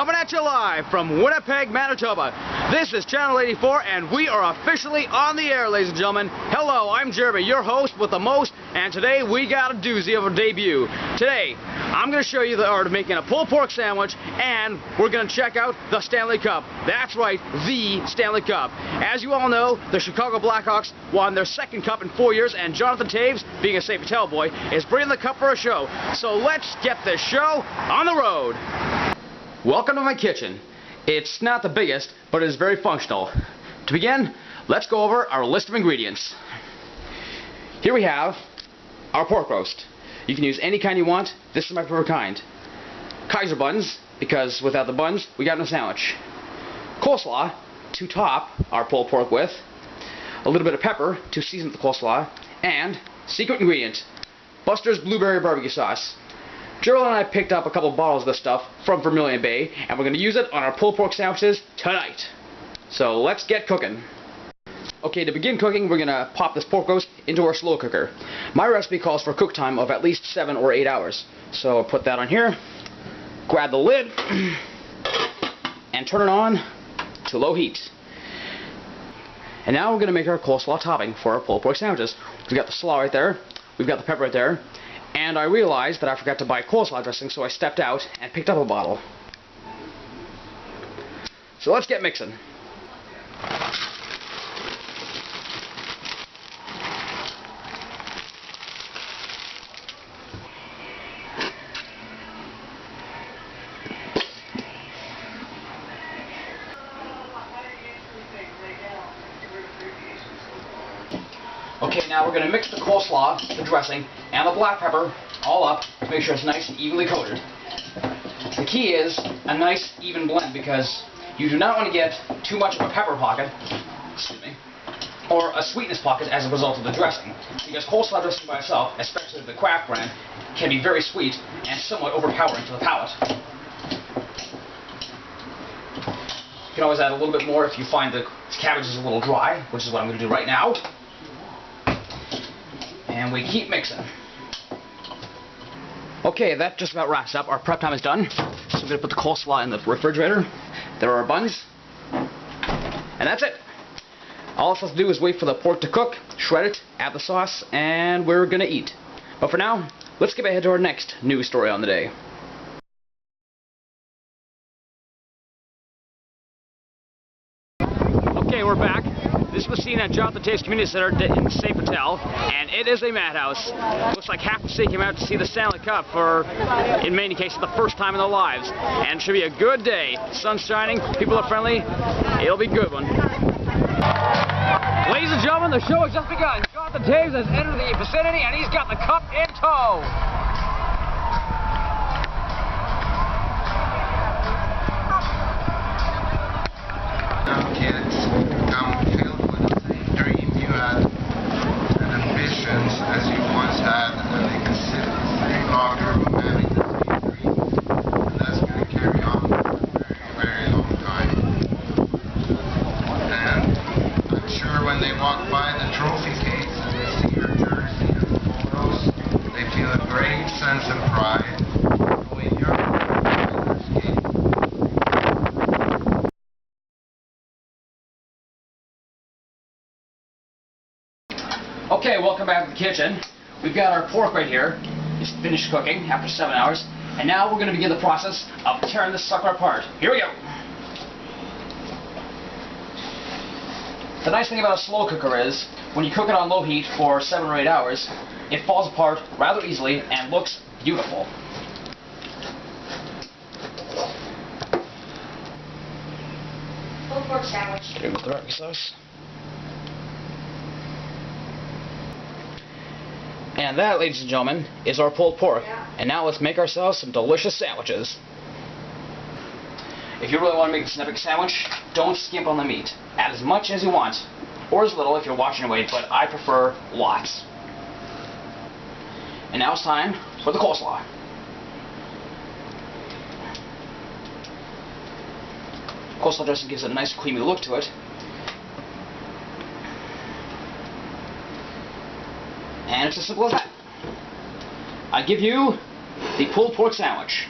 Coming at you live from Winnipeg, Manitoba. This is Channel 84, and we are officially on the air, ladies and gentlemen. Hello, I'm Jeremy, your host with the most, and today we got a doozy of a debut. Today, I'm going to show you the art of making a pulled pork sandwich, and we're going to check out the Stanley Cup. That's right, the Stanley Cup. As you all know, the Chicago Blackhawks won their second cup in 4 years, and Jonathan Toews, being a safe tell boy, is bringing the cup for a show. So let's get this show on the road. Welcome to my kitchen. It's not the biggest, but it is very functional. To begin, let's go over our list of ingredients. Here we have our pork roast. You can use any kind you want. This is my preferred kind. Kaiser buns, because without the buns, we got no sandwich. Coleslaw to top our pulled pork with. A little bit of pepper to season the coleslaw. And, secret ingredient, Buster's Blueberry Barbecue Sauce. Gerald and I picked up a couple bottles of this stuff from Vermilion Bay, and we're going to use it on our pulled pork sandwiches tonight. So let's get cooking. Okay, to begin cooking, we're going to pop this pork roast into our slow cooker. My recipe calls for a cook time of at least 7 or 8 hours. So I'll put that on here, grab the lid, and turn it on to low heat. And now we're going to make our coleslaw topping for our pulled pork sandwiches. We've got the slaw right there, we've got the pepper right there, and I realized that I forgot to buy coleslaw dressing, so I stepped out and picked up a bottle. So let's get mixing. Okay, now we're going to mix the coleslaw, the dressing, and the black pepper all up to make sure it's nice and evenly coated. The key is a nice even blend, because you do not want to get too much of a pepper pocket, or a sweetness pocket as a result of the dressing, because coleslaw dressing by itself, especially the Kraft brand, can be very sweet and somewhat overpowering to the palate. You can always add a little bit more if you find the cabbage is a little dry, which is what I'm going to do right now. And we keep mixing. Okay, that just about wraps up. Our prep time is done. So we're going to put the coleslaw in the refrigerator. There are our buns. And that's it. All it's left to do is wait for the pork to cook, shred it, add the sauce, and we're going to eat. But for now, let's get ahead to our next news story on the day. Okay, we're back. This was seen at Jonathan Toews Community Center in Safe Hotel, and it is a madhouse. Looks like half the city came out to see the Stanley Cup for, in many cases, the first time in their lives. And it should be a good day. Sun's shining, people are friendly, it'll be a good one. Ladies and gentlemen, the show has just begun. Jonathan Toews has entered the vicinity, and he's got the cup in tow. Now, kids, come filled with the same dream you had and ambitions as you once had, and they can sit in the same locker room having the same dream, and that's going to carry on for a very, very long time. And I'm sure when they walk by the trophy case and they see your jersey and the photos, they feel a great sense of pride knowing you're in this game. Okay, welcome back to the kitchen. We've got our pork right here. It's finished cooking after 7 hours. And now we're going to begin the process of tearing this sucker apart. Here we go. The nice thing about a slow cooker is, when you cook it on low heat for 7 or 8 hours, it falls apart rather easily and looks beautiful. Pulled pork sandwich. Here with the barbecue sauce. And that, ladies and gentlemen, is our pulled pork. And now let's make ourselves some delicious sandwiches. If you really want to make this an epic sandwich, don't skimp on the meat. Add as much as you want, or as little if you're watching away, but I prefer lots. And now it's time for the coleslaw. Coleslaw dressing gives it a nice creamy look to it. And it's as simple as that. I give you the pulled pork sandwich.